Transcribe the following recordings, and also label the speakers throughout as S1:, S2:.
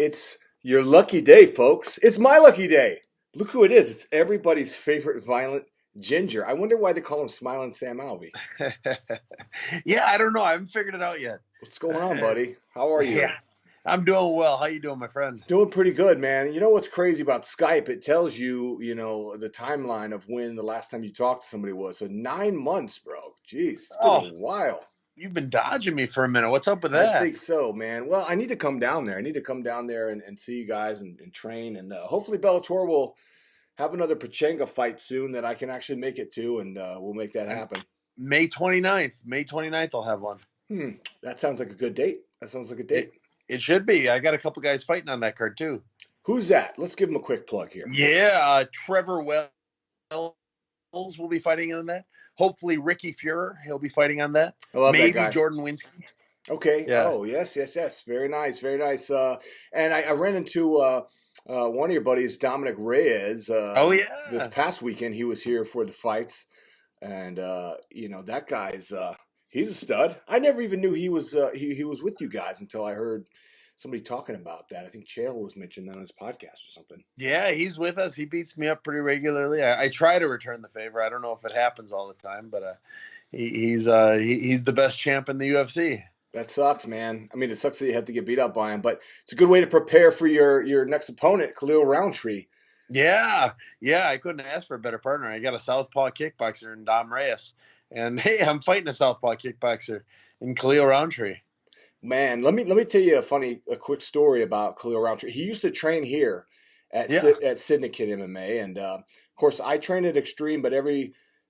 S1: It's your lucky day, folks. It's my lucky day. Look who it is. It's everybody's favorite violent ginger. I wonder why they call him Smilin Sam Alvey.
S2: Yeah, I don't know. I haven't figured it out yet.
S1: What's going on, buddy? How are you?
S2: Yeah, I'm doing well. How you doing, my friend?
S1: Doing pretty good, man. You know what's crazy about Skype? It tells you, the timeline of when the last time you talked to somebody was. So 9 months, bro. Jeez, it's been
S2: Oh,
S1: a while.
S2: you've been dodging me for a minute. What's up with
S1: I
S2: that?
S1: think so, man. Well, I need to come down there. I need to come down there and see you guys and train. And hopefully Bellator will have another Pachanga fight soon that I can actually make it to, and we'll make that happen.
S2: May 29th. May 29th, I'll have one.
S1: That sounds like a good date. That sounds like a
S2: It,
S1: date.
S2: it should be. I got a couple guys fighting on that card, too.
S1: Who's that? Let's give him a quick plug here.
S2: Yeah, Trevor Wells will be fighting on that. Hopefully, Ricky Fuhrer, he'll be fighting on that.
S1: I love
S2: Maybe
S1: that guy.
S2: Jordan Winsky.
S1: Okay.
S2: Yeah.
S1: Oh, yes. Very nice. Very nice. And I ran into one of your buddies, Dominick Reyes.
S2: Oh, yeah.
S1: This past weekend, he was here for the fights. And, that guy's he's a stud. I never even knew he was he was with you guys until I heard somebody talking about that. I think Chael was mentioned that on his podcast or something.
S2: Yeah, he's with us. He beats me up pretty regularly. I try to return the favor. I don't know if it happens all the time, but he's the best champ in the UFC.
S1: That sucks, man. I mean, it sucks that you have to get beat up by him, but it's a good way to prepare for your next opponent, Khalil Rountree.
S2: Yeah, I couldn't ask for a better partner. I got a southpaw kickboxer in Dom Reyes, and hey, I'm fighting a southpaw kickboxer in Khalil Rountree.
S1: Man, let me tell you a quick story about Khalil Rountree. He used to train here at Syndicate MMA, and of course, I trained at Extreme, but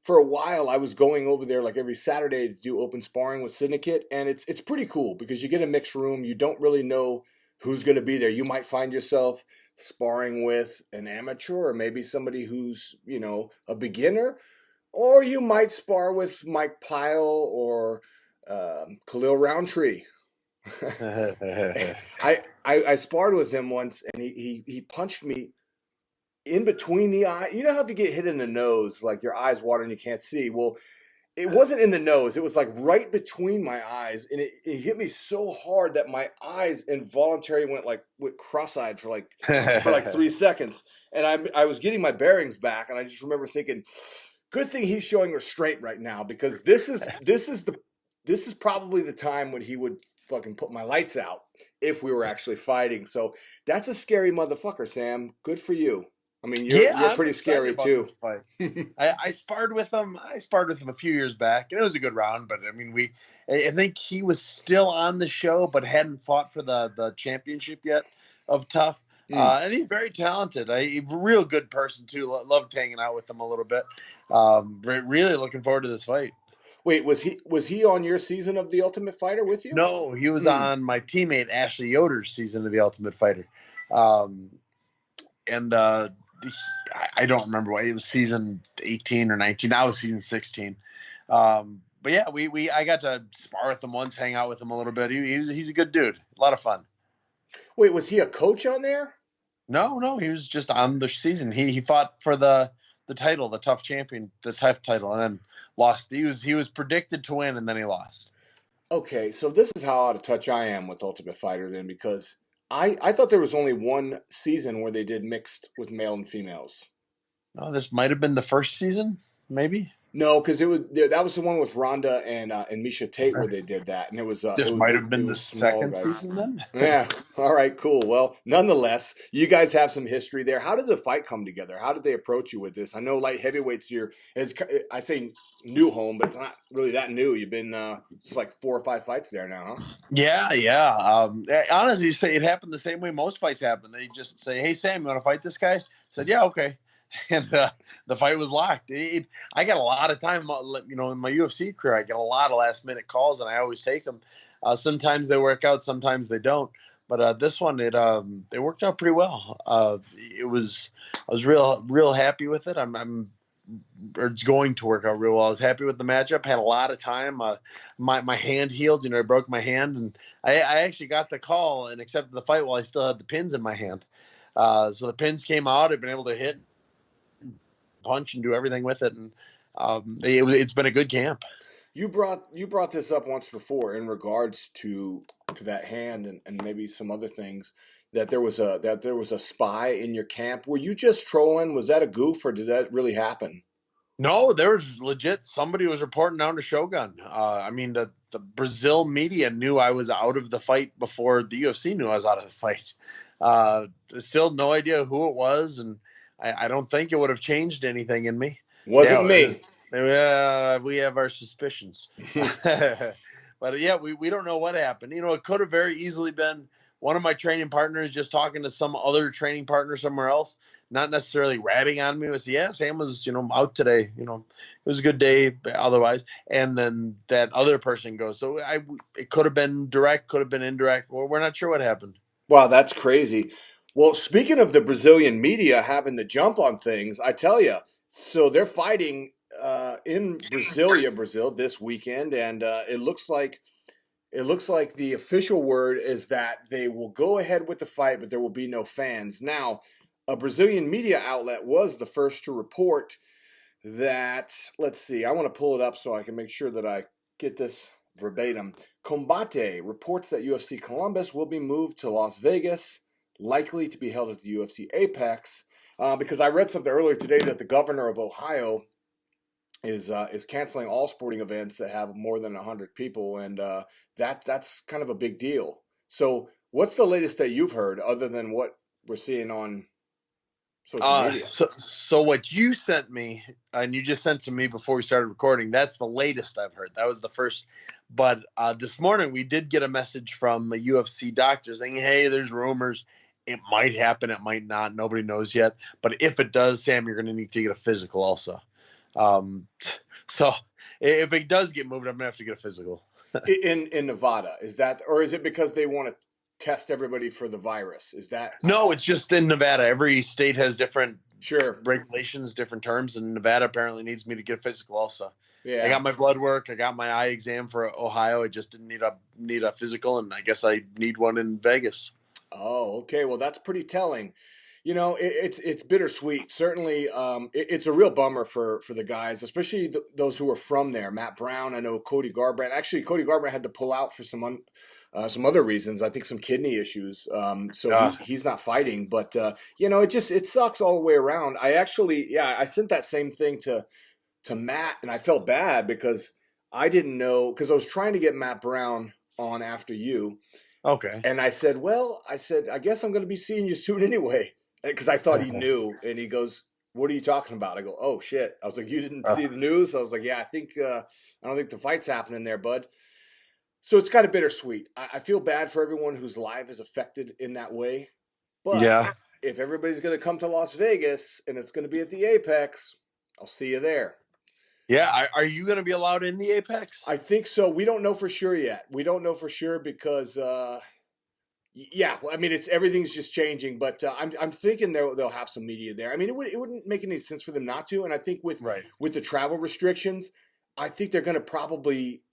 S1: for a while I was going over there like every Saturday to do open sparring with Syndicate, and it's pretty cool because you get a mixed room. You don't really know who's going to be there. You might find yourself sparring with an amateur or maybe somebody who's a beginner, or you might spar with Mike Pyle or Khalil Rountree. I sparred with him once, and he punched me in between the eye. You know how if you get hit in the nose, like your eyes water and you can't see? Well, it wasn't in the nose. It was like right between my eyes, and it hit me so hard that my eyes involuntarily went cross-eyed for like 3 seconds. And I was getting my bearings back, and I just remember thinking, good thing he's showing restraint right now, because this is probably the time when he would fucking put my lights out if we were actually fighting. So that's a scary motherfucker, Sam. Good for you. I mean, you're pretty scary too.
S2: I sparred with him. A few years back, and it was a good round. But I mean, I think he was still on the show, but hadn't fought for the championship yet of Tough. And he's very talented. A real good person too. Loved hanging out with him a little bit. Really looking forward to this fight.
S1: Wait, was he on your season of The Ultimate Fighter with you?
S2: No, he was on my teammate Ashley Yoder's season of The Ultimate Fighter. I don't remember what it was, season 18 or 19. I was season 16. But yeah, I got to spar with him once, hang out with him a little bit. He's a good dude. A lot of fun.
S1: Wait, was he a coach on there?
S2: No, he was just on the season. He fought for the title, the Tough champion, the Tough title, and then lost. He was predicted to win, and then he lost.
S1: Okay, so this is how out of touch I am with Ultimate Fighter then, because I thought there was only one season where they did mixed with male and females.
S2: No, this might have been the first season, maybe.
S1: No, because that was the one with Rhonda and Misha Tate where they did that, and it was.
S2: This might have been the second season then.
S1: Yeah. All right. Cool. Well, nonetheless, you guys have some history there. How did the fight come together? How did they approach you with this? I know light heavyweights, I say new home, but it's not really that new. You've been just like 4 or 5 fights there now, huh?
S2: Yeah. Honestly, say it happened the same way most fights happen. They just say, "Hey, Sam, you want to fight this guy?" I said, "Yeah, okay." And the fight was locked. I got a lot of time, in my UFC career. I get a lot of last minute calls, and I always take them. Sometimes they work out, sometimes they don't. But this one, it worked out pretty well. I was real happy with it. It's going to work out real well. I was happy with the matchup. Had a lot of time. My hand healed. I broke my hand, and I actually got the call and accepted the fight while I still had the pins in my hand. So the pins came out. I've been able to hit, punch, and do everything with it, and it's been a good camp.
S1: You brought this up once before in regards to that hand and maybe some other things. that there was a spy in your camp. Were you just trolling? Was that a goof, or did that really happen?
S2: No, there was legit somebody was reporting down to Shogun. I mean, the Brazil media knew I was out of the fight before the UFC knew I was out of the fight. Still no idea who it was, and I don't think it would have changed anything in me.
S1: Wasn't me.
S2: We have our suspicions. But yeah, we don't know what happened. You know, it could have very easily been one of my training partners just talking to some other training partner somewhere else, not necessarily ratting on me. It was, yeah, Sam was, out today. It was a good day otherwise. And then that other person goes. So it could have been direct, could have been indirect. Well, we're not sure what happened.
S1: Wow, that's crazy. Well, speaking of the Brazilian media having the jump on things, I tell you, so they're fighting in Brasilia, Brazil this weekend, and it looks like the official word is that they will go ahead with the fight, but there will be no fans. Now, a Brazilian media outlet was the first to report that, let's see, I want to pull it up so I can make sure that I get this verbatim. Combate reports that UFC Columbus will be moved to Las Vegas, likely to be held at the UFC Apex, because I read something earlier today that the governor of Ohio is canceling all sporting events that have more than 100 people, and that's kind of a big deal. So what's the latest that you've heard other than what we're seeing on social media?
S2: So what you sent me, and you just sent to me before we started recording, that's the latest I've heard. That was the first. But this morning we did get a message from a UFC doctor saying, hey, there's rumors. It might happen. It might not. Nobody knows yet. But if it does, Sam, you're going to need to get a physical also. So if it does get moved, I'm gonna have to get a physical.
S1: in Nevada, is that, or is it because they want to test everybody for the virus? Is that?
S2: No, it's just in Nevada. Every state has different regulations, different terms, and Nevada apparently needs me to get a physical also. Yeah, I got my blood work, I got my eye exam for Ohio. I just didn't need a physical, and I guess I need one in Vegas.
S1: Oh, okay. Well, that's pretty telling. It's bittersweet. Certainly, it's a real bummer for the guys, especially those who are from there. Matt Brown, I know Cody Garbrandt. Actually, Cody Garbrandt had to pull out for some other reasons. I think some kidney issues. He's not fighting. But it sucks all the way around. I sent that same thing to Matt, and I felt bad because I didn't know, because I was trying to get Matt Brown on after you.
S2: Okay.
S1: And I said, I guess I'm going to be seeing you soon anyway. Because I thought he knew, and he goes, "What are you talking about?" I go, "Oh shit!" I was like, "You didn't see the news?" I was like, "Yeah, I don't think the fight's happening there, bud." So it's kind of bittersweet. I feel bad for everyone whose life is affected in that way, but if everybody's going to come to Las Vegas and it's going to be at the Apex, I'll see you there.
S2: Yeah, are you going to be allowed in the Apex?
S1: I think so. We don't know for sure yet. We don't know for sure because. Yeah, well, I mean, everything's just changing, but I'm thinking they'll have some media there. I mean, it wouldn't make any sense for them not to, and I think with the travel restrictions, I think they're going to probably,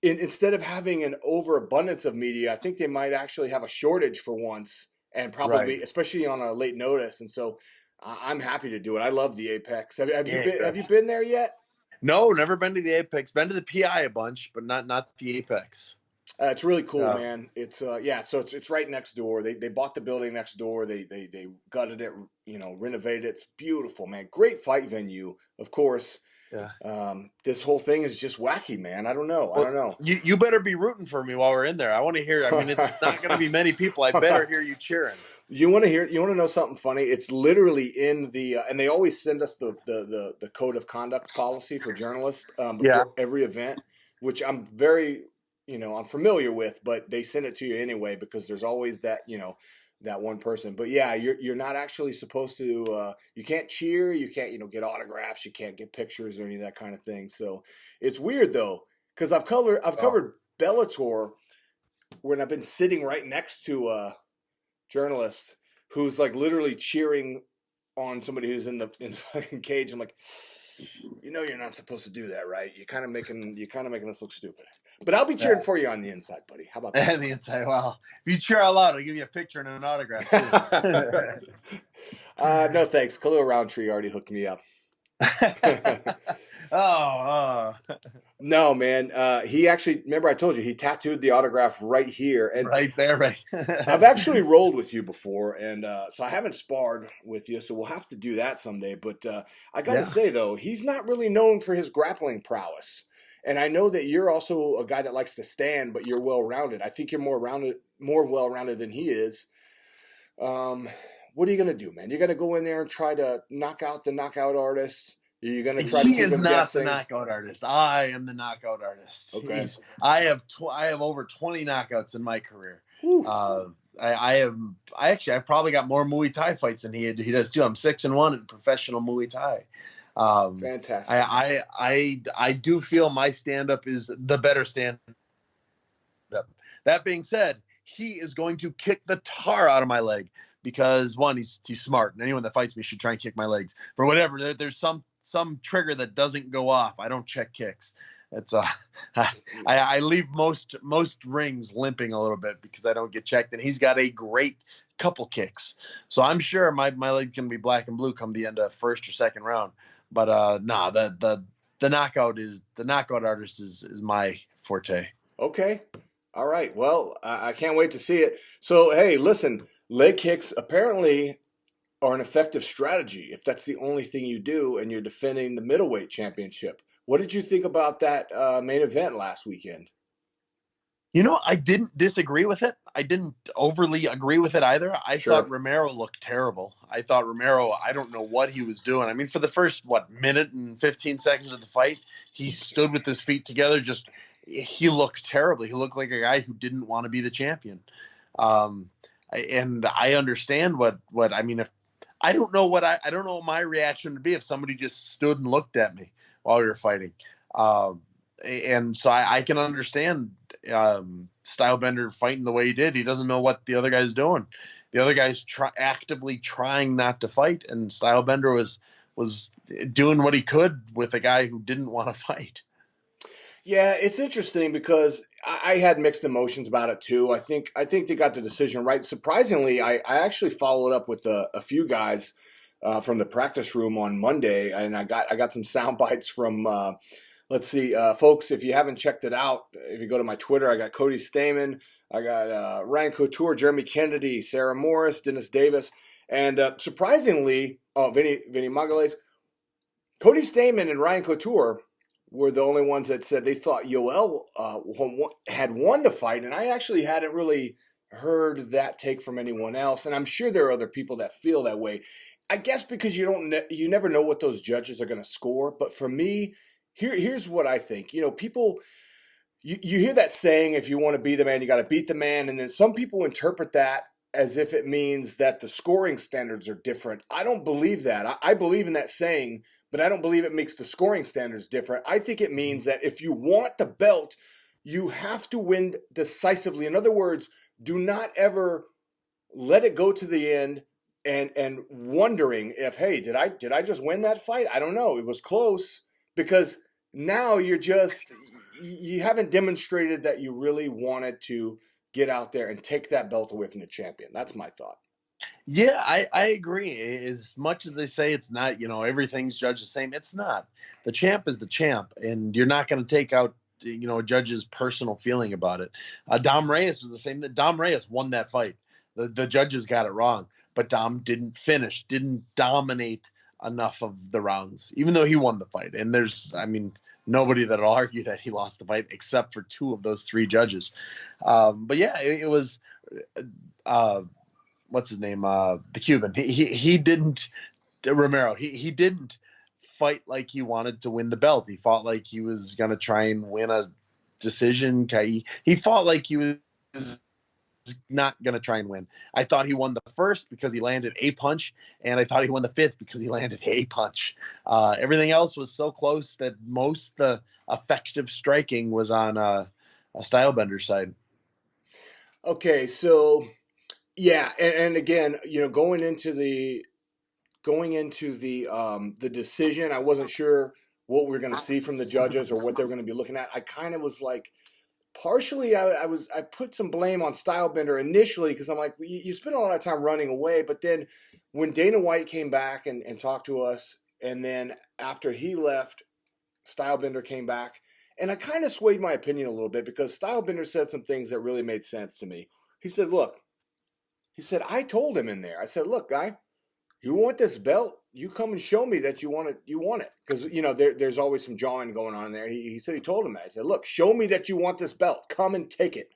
S1: instead of having an overabundance of media, I think they might actually have a shortage for once, and probably especially on a late notice. And so I'm happy to do it. I love the Apex. Have you been there yet?
S2: No, never been to the Apex. Been to the PI a bunch, but not the Apex.
S1: It's really cool, man. It's so it's right next door. They bought the building next door. They gutted it, renovated it. It's beautiful, man. Great fight venue, of course. Yeah. This whole thing is just wacky, man. I don't know.
S2: You better be rooting for me while we're in there. I want to hear. I mean, it's not going to be many people. I better hear you cheering.
S1: You want to know something funny? It's literally in the and they always send us the code of conduct policy for journalists before every event, which I'm very I'm familiar with, but they send it to you anyway because there's always that that one person. But yeah, you're not actually supposed to. You can't cheer. You can't get autographs. You can't get pictures or any of that kind of thing. So it's weird though because I've covered Bellator when I've been sitting right next to a journalist who's like literally cheering on somebody who's in the fucking cage. I'm like, you're not supposed to do that, right? You're kind of making us look stupid. But I'll be cheering for you on the inside, buddy. How about that?
S2: On the inside, well, if you cheer out loud, I'll give you a picture and an autograph too.
S1: No thanks. Khalil Rountree already hooked me up.
S2: Oh,
S1: No, man. He actually, remember I told you, he tattooed the autograph right here. And
S2: right there, right.
S1: I've actually rolled with you before. And so I haven't sparred with you. So we'll have to do that someday. But I got to
S2: Yeah.
S1: say, though, he's not really known for his grappling prowess. And I know that you're also a guy that likes to stand, but you're well-rounded. I think you're more well-rounded than he is. What are you going to do, man? You're going to go in there and try to knock out the knockout artist? You're going to try to
S2: He
S1: keep
S2: is
S1: him
S2: not the
S1: guessing?
S2: knockout artist. I am the knockout artist.
S1: Okay.
S2: I have over 20 knockouts in my career.
S1: Whew.
S2: I probably got more Muay Thai fights than he does too. I'm 6-1 in professional Muay Thai.
S1: Fantastic.
S2: I do feel my stand-up is the better stand-up. That being said, he is going to kick the tar out of my leg because, one, he's smart, and anyone that fights me should try and kick my legs. For whatever, there's some trigger that doesn't go off. I don't check kicks. It's I leave most rings limping a little bit because I don't get checked, and he's got a great couple kicks. So I'm sure my leg can be black and blue come the end of first or second round. But the knockout artist is my forte.
S1: Okay. All right. Well, I can't wait to see it. So, hey, listen, leg kicks apparently are an effective strategy if that's the only thing you do and you're defending the middleweight championship. What did you think about that main event last weekend?
S2: I didn't disagree with it. I didn't overly agree with it either. I thought Romero looked terrible. I thought Romero, I don't know what he was doing. I mean, for the first, minute and 15 seconds of the fight, he stood with his feet together. He looked terribly. He looked like a guy who didn't want to be the champion. And I understand what I mean. If I don't know what my reaction would be if somebody just stood and looked at me while we were fighting. And so I can understand Stylebender fighting the way he did. He doesn't know what the other guy's doing. The other guy's actively trying not to fight, and Stylebender was doing what he could with a guy who didn't want to fight.
S1: Yeah, it's interesting because I had mixed emotions about it too. I think they got the decision right. Surprisingly, I actually followed up with a few guys from the practice room on Monday, and I got some sound bites from. Let's see, folks, if you haven't checked it out, if you go to my Twitter, I got Cody Stamen, I got Ryan Couture, Jeremy Kennedy, Sarah Morris, Dennis Davis, and surprisingly, Vinny Magales, Cody Stamen and Ryan Couture were the only ones that said they thought Yoel had won the fight, and I actually hadn't really heard that take from anyone else, and I'm sure there are other people that feel that way. I guess because you never know what those judges are going to score, but for me, here's what I think. People, you hear that saying, if you want to be the man, you got to beat the man. And then some people interpret that as if it means that the scoring standards are different. I don't believe that. I believe in that saying, but I don't believe it makes the scoring standards different. I think it means that if you want the belt, you have to win decisively. In other words, do not ever let it go to the end and wondering if, hey, did I just win that fight? I don't know. It was close. Because now you haven't demonstrated that you really wanted to get out there and take that belt away from the champion. That's my thought.
S2: Yeah, I agree. As much as they say it's not, everything's judged the same, it's not. The champ is the champ, and you're not going to take out, a judge's personal feeling about it. Dom Reyes was the same. Dom Reyes won that fight. The judges got it wrong, but Dom didn't dominate enough of the rounds, even though he won the fight. And nobody that'll argue that he lost the fight except for two of those three judges. But yeah, it was, what's his name? The Cuban. He didn't, Romero, he didn't fight like he wanted to win the belt. He fought like he was going to try and win a decision. He fought like he was not going to try and win. I thought he won the first because he landed a punch, and I thought he won the fifth because he landed a punch. Everything else was so close that most the effective striking was on a Stylebender's side.
S1: Okay, so yeah, and again, going into the decision, I wasn't sure what we were going to see from the judges or what they were going to be looking at. I kind of was like, partially, I put some blame on Stylebender initially because I'm like, you spend a lot of time running away. But then when Dana White came back and talked to us And then after he left, Stylebender came back. And I kind of swayed my opinion a little bit because Stylebender said some things that really made sense to me. He said, look, I told him in there, I said, look, guy, you want this belt? You come and show me that you want it. You want it. Because, there's always some jawing going on there. He said he told him that. I said, look, show me that you want this belt. Come and take it.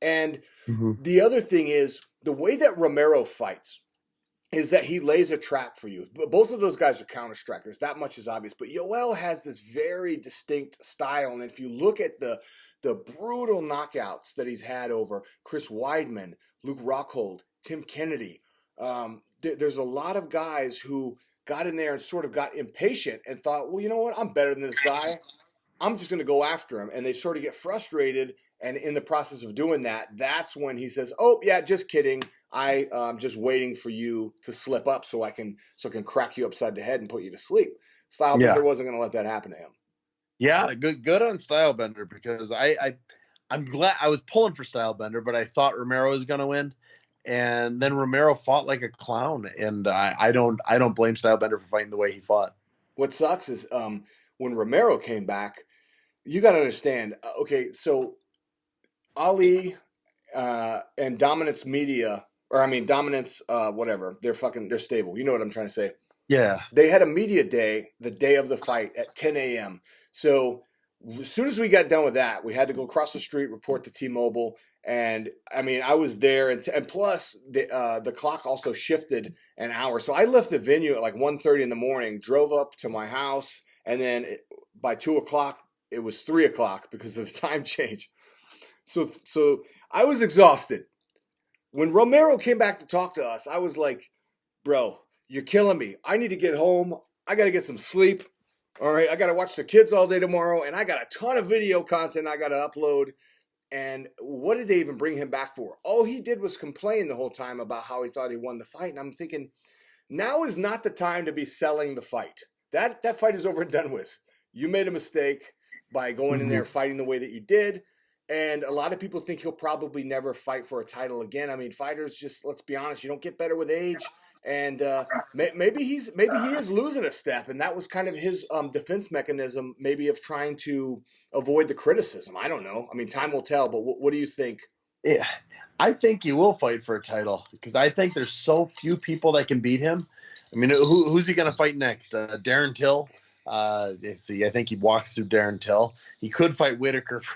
S1: And the other thing is the way that Romero fights is that he lays a trap for you. Both of those guys are counter strikers. That much is obvious. But Yoel has this very distinct style. And if you look at the brutal knockouts that he's had over Chris Weidman, Luke Rockhold, Tim Kennedy, there's a lot of guys who got in there and sort of got impatient and thought, well, you know what? I'm better than this guy. I'm just going to go after him. And they sort of get frustrated. And in the process of doing that, that's when he says, oh, yeah, just kidding. I'm just waiting for you to slip up so I can crack you upside the head and put you to sleep. Stylebender wasn't going to let that happen to him.
S2: Yeah, good on Stylebender because I'm glad I was pulling for Stylebender, but I thought Romero was going to win. And then Romero fought like a clown, and I don't blame Stylebender for fighting the way he fought.
S1: What sucks is when Romero came back, you got to understand. Okay, so Ali and Dominance Media, Dominance whatever, they're stable. You know what I'm trying to say?
S2: Yeah.
S1: They had a media day the day of the fight at 10 a.m. So as soon as we got done with that, we had to go across the street, report to T-Mobile. And I was there, and plus the clock also shifted an hour. So I left the venue at like 1:30 in the morning, drove up to my house, and then by 2 o'clock it was 3 o'clock because of the time change. So I was exhausted. When Romero came back to talk to us, I was like, "Bro, you're killing me. I need to get home. I got to get some sleep. All right, I got to watch the kids all day tomorrow, and I got a ton of video content I got to upload." And what did they even bring him back for? All he did was complain the whole time about how he thought he won the fight. And I'm thinking, now is not the time to be selling the fight. That fight is over and done with. You made a mistake by going in there fighting the way that you did. And a lot of people think he'll probably never fight for a title again. Fighters just, let's be honest, you don't get better with age. And maybe he is losing a step, and that was kind of his defense mechanism, maybe of trying to avoid the criticism. I don't know. Time will tell. But what do you think?
S2: Yeah, I think he will fight for a title because I think there's so few people that can beat him. Who's he going to fight next? Darren Till. Let's see. I think he walks through Darren Till. He could fight Whitaker for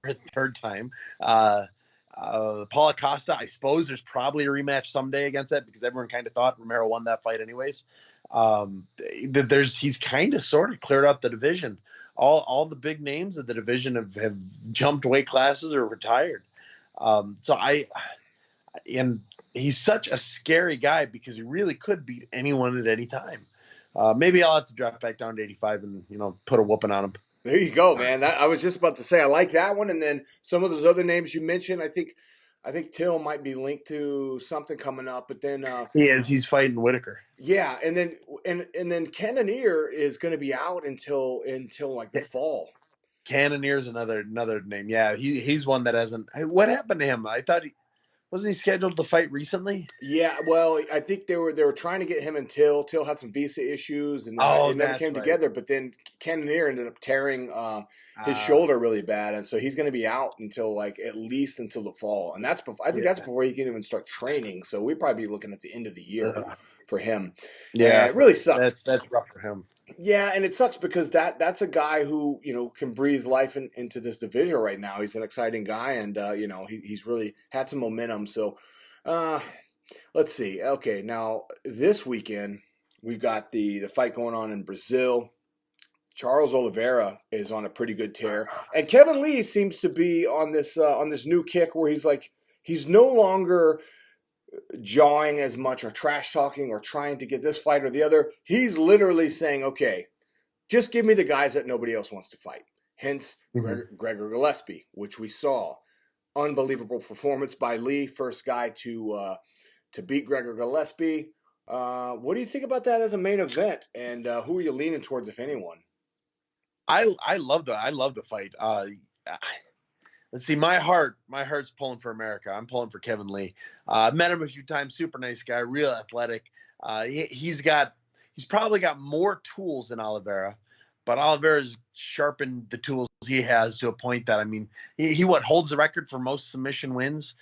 S2: a third time. Paul Acosta, I suppose there's probably a rematch someday against that because everyone kind of thought Romero won that fight anyways. He's kind of sort of cleared out the division. All the big names of the division have jumped weight classes or retired. And he's such a scary guy because he really could beat anyone at any time. Maybe I'll have to drop back down to 85 and put a whooping on him.
S1: There you go, man. I was just about to say I like that one, and then some of those other names you mentioned. I think Till might be linked to something coming up, but then
S2: he is. He's fighting Whitaker.
S1: Yeah, and then Cannonier is going to be out until like the fall.
S2: Cannonier's another name. Yeah, he's one that hasn't. What happened to him? I thought wasn't he scheduled to fight recently?
S1: Yeah, well, I think they were trying to get him and Till. Till had some visa issues, and it never came together. But then Cannonier ended up tearing his shoulder really bad, and so he's going to be out until at least until the fall. And that's before he can even start training. So we'd probably be looking at the end of the year for him. Yeah, it really sucks.
S2: That's rough for him.
S1: Yeah, and it sucks because that's a guy who can breathe life into this division right now. He's an exciting guy, and he's really had some momentum. So, let's see. Okay, now this weekend we've got the fight going on in Brazil. Charles Oliveira is on a pretty good tear, and Kevin Lee seems to be on this new kick where he's no longer jawing as much or trash talking or trying to get this fight or the other. He's literally saying, okay, just give me the guys that nobody else wants to fight. Hence Gregor Gillespie, which we saw. Unbelievable performance by Lee, first guy to beat Gregor Gillespie. What do you think about that as a main event, and who are you leaning towards, if anyone?
S2: I love the fight. Let's see, my heart's pulling for America. I'm pulling for Kevin Lee. I've met him a few times. Super nice guy, real athletic. He's got he's probably got more tools than Oliveira, but Oliveira's sharpened the tools he has to a point that, I mean, he holds the record for most submission wins.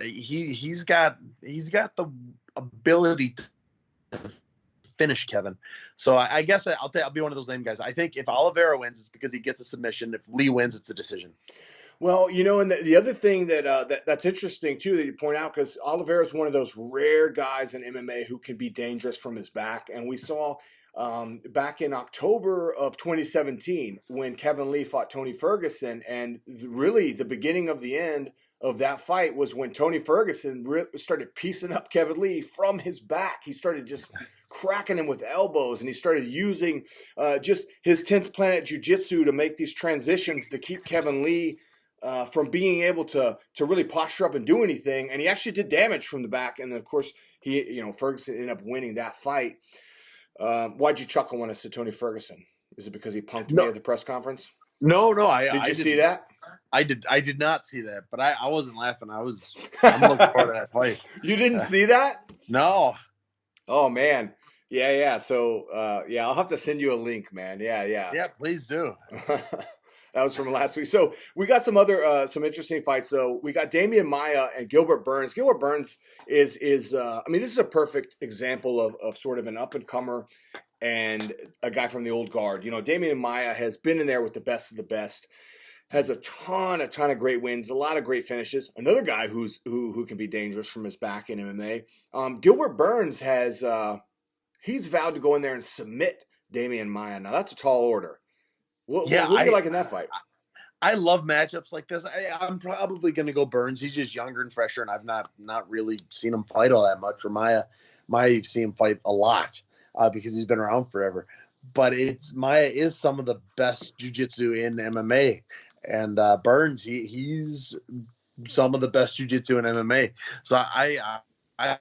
S2: He's got the ability to finish Kevin. So I guess I'll be one of those lame guys. I think if Oliveira wins, it's because he gets a submission. If Lee wins, it's a decision.
S1: Well, and the other thing that's interesting too that you point out, because Oliveira is one of those rare guys in MMA who can be dangerous from his back, and we saw back in October of 2017 when Kevin Lee fought Tony Ferguson, and really the beginning of the end of that fight was when Tony Ferguson started piecing up Kevin Lee from his back. He started just cracking him with elbows, and he started using just his 10th Planet Jiu-Jitsu to make these transitions to keep Kevin Lee from being able to really posture up and do anything. And he actually did damage from the back. And then, of course, Ferguson ended up winning that fight. Why'd you chuckle when I said Tony Ferguson? Is it because he punked me at the press conference?
S2: No.
S1: Did you see that?
S2: I did not see that, but I wasn't laughing. I'm looking forward to that fight.
S1: You didn't see that?
S2: No.
S1: Oh, man. Yeah. So, I'll have to send you a link, man. Yeah.
S2: Yeah, please do.
S1: That was from last week. So we got some other some interesting fights. So we got Damian Maia and Gilbert Burns. Gilbert Burns is this is a perfect example of sort of an up and comer and a guy from the old guard. Damian Maia has been in there with the best of the best. Has a ton of great wins, a lot of great finishes. Another guy who can be dangerous from his back in MMA. Gilbert Burns has he's vowed to go in there and submit Damian Maia. Now that's a tall order. What do you like in that fight?
S2: I love matchups like this. I'm probably going to go Burns. He's just younger and fresher, and I've not really seen him fight all that much. Or Maia, you've seen him fight a lot because he's been around forever. But Maia is some of the best jiu-jitsu in MMA, and Burns he's some of the best jiu-jitsu in MMA. So I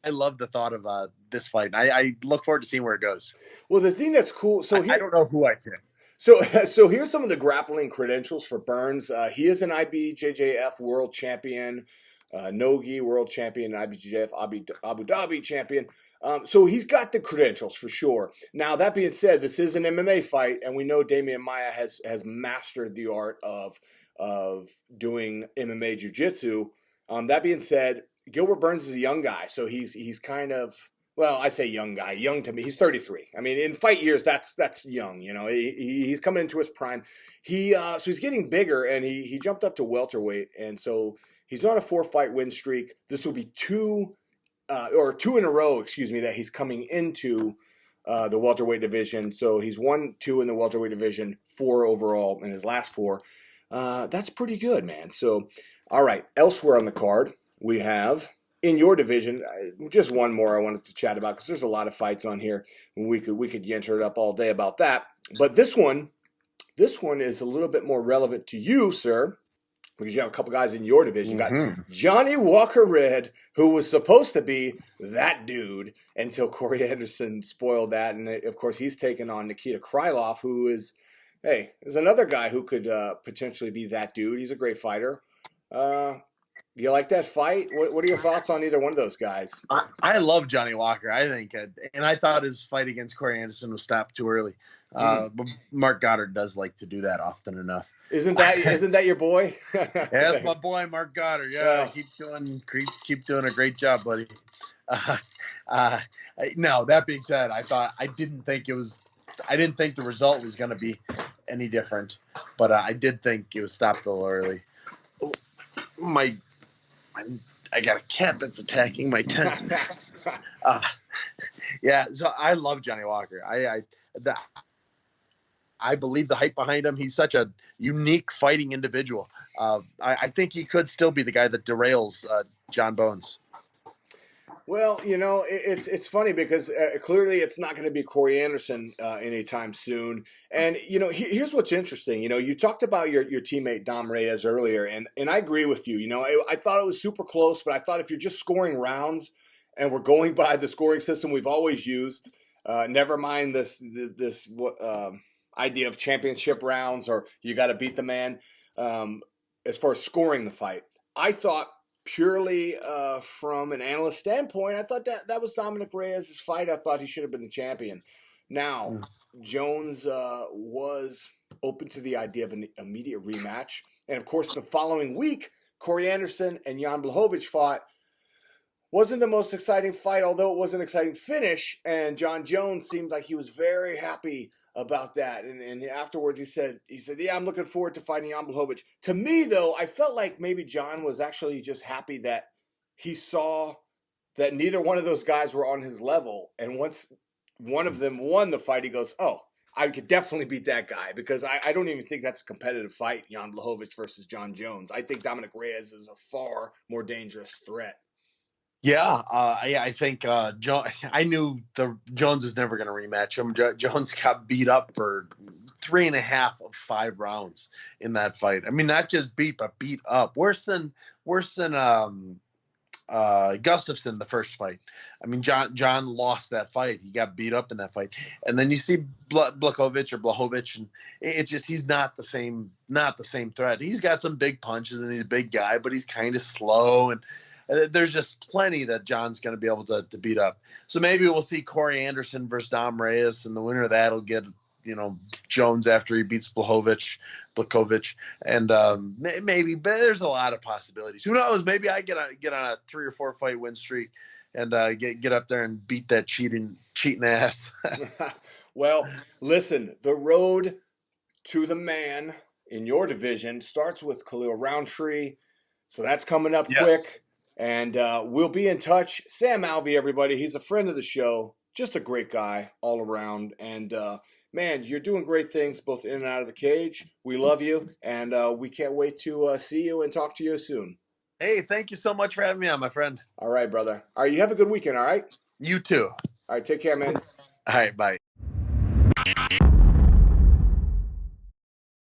S2: love the thought of this fight. I look forward to seeing where it goes.
S1: Well, the thing that's cool. So
S2: I don't know who I pick.
S1: So here's some of the grappling credentials for Burns. He is an IBJJF world champion, Nogi world champion, IBJJF Abu Dhabi champion. So he's got the credentials for sure. Now, that being said, this is an MMA fight, and we know Damian Maia has mastered the art of doing MMA jiu-jitsu. That being said, Gilbert Burns is a young guy, so he's kind of... Well, I say young guy. Young to me, he's 33. I mean, in fight years, that's young. He's coming into his prime. So he's getting bigger, and he jumped up to welterweight, and so he's on a 4-fight win streak. This will be two in a row. Excuse me, that he's coming into the welterweight division. So he's 1-2 in the welterweight division, 4 overall in his last 4. That's pretty good, man. So, all right. Elsewhere on the card, we have. In your division, just one more I wanted to chat about because there's a lot of fights on here. And we could enter it up all day about that. But this one is a little bit more relevant to you, sir, because you have a couple guys in your division. You got Johnny Walker Red, who was supposed to be that dude until Corey Anderson spoiled that. And, of course, he's taken on Nikita Krylov, who is another guy who could potentially be that dude. He's a great fighter. You like that fight? What are your thoughts on either one of those guys?
S2: I love Johnny Walker. I think, and I thought his fight against Corey Anderson was stopped too early. But Mark Goddard does like to do that often enough.
S1: Isn't that your boy?
S2: Yeah, that's my boy, Mark Goddard. Yeah, keep doing a great job, buddy. No, that being said, I didn't think the result was going to be any different, but I did think it was stopped a little early. I got a cat that's attacking my tent. Yeah, so I love Johnny Walker. I believe the hype behind him. He's such a unique fighting individual. I think he could still be the guy that derails John Bones.
S1: Well, it's funny because clearly it's not going to be Corey Anderson anytime soon. And, here's what's interesting. You talked about your teammate Dom Reyes earlier, and I agree with you. I thought it was super close, but I thought if you're just scoring rounds and we're going by the scoring system we've always used, never mind this idea of championship rounds or you got to beat the man as far as scoring the fight. I thought purely from an analyst standpoint, I thought that was Dominick Reyes' fight. I thought he should have been the champion. Now, Jones was open to the idea of an immediate rematch. And, of course, the following week, Corey Anderson and Jan Blachowicz fought. Wasn't the most exciting fight, although it was an exciting finish. And Jon Jones seemed like he was very happy about that. And afterwards he said, yeah, I'm looking forward to fighting Jan Blachowicz. To me, though, I felt like maybe Jon was actually just happy that he saw that neither one of those guys were on his level. And once one of them won the fight, he goes, oh, I could definitely beat that guy, because I don't even think that's a competitive fight, Jan Blachowicz versus Jon Jones. I think Dominick Reyes is a far more dangerous threat.
S2: Yeah, I think I knew Jones was never going to rematch him. Jones got beat up for 3.5 of 5 rounds in that fight. I mean, not just beat, but beat up. Worse than Gustafsson the first fight. I mean, Jon lost that fight. He got beat up in that fight. And then you see Blachowicz, and it's just he's not the same threat. He's got some big punches and he's a big guy, but he's kind of slow, and there's just plenty that Jon's going to be able to beat up. So maybe we'll see Corey Anderson versus Dom Reyes, and the winner of that will get, Jones after he beats Blachowicz, and maybe. But there's a lot of possibilities. Who knows? Maybe I get on a 3 or 4 fight win streak, and get up there and beat that cheating ass.
S1: Well, listen, the road to the man in your division starts with Khalil Rountree, so that's coming up quick. And we'll be in touch. Sam Alvey, everybody. He's a friend of the show. Just a great guy all around. And, man, you're doing great things both in and out of the cage. We love you. And we can't wait to see you and talk to you soon.
S2: Hey, thank you so much for having me on, my friend.
S1: All right, brother. All right, you have a good weekend, all right?
S2: You too.
S1: All right, take care, man.
S2: All right, bye.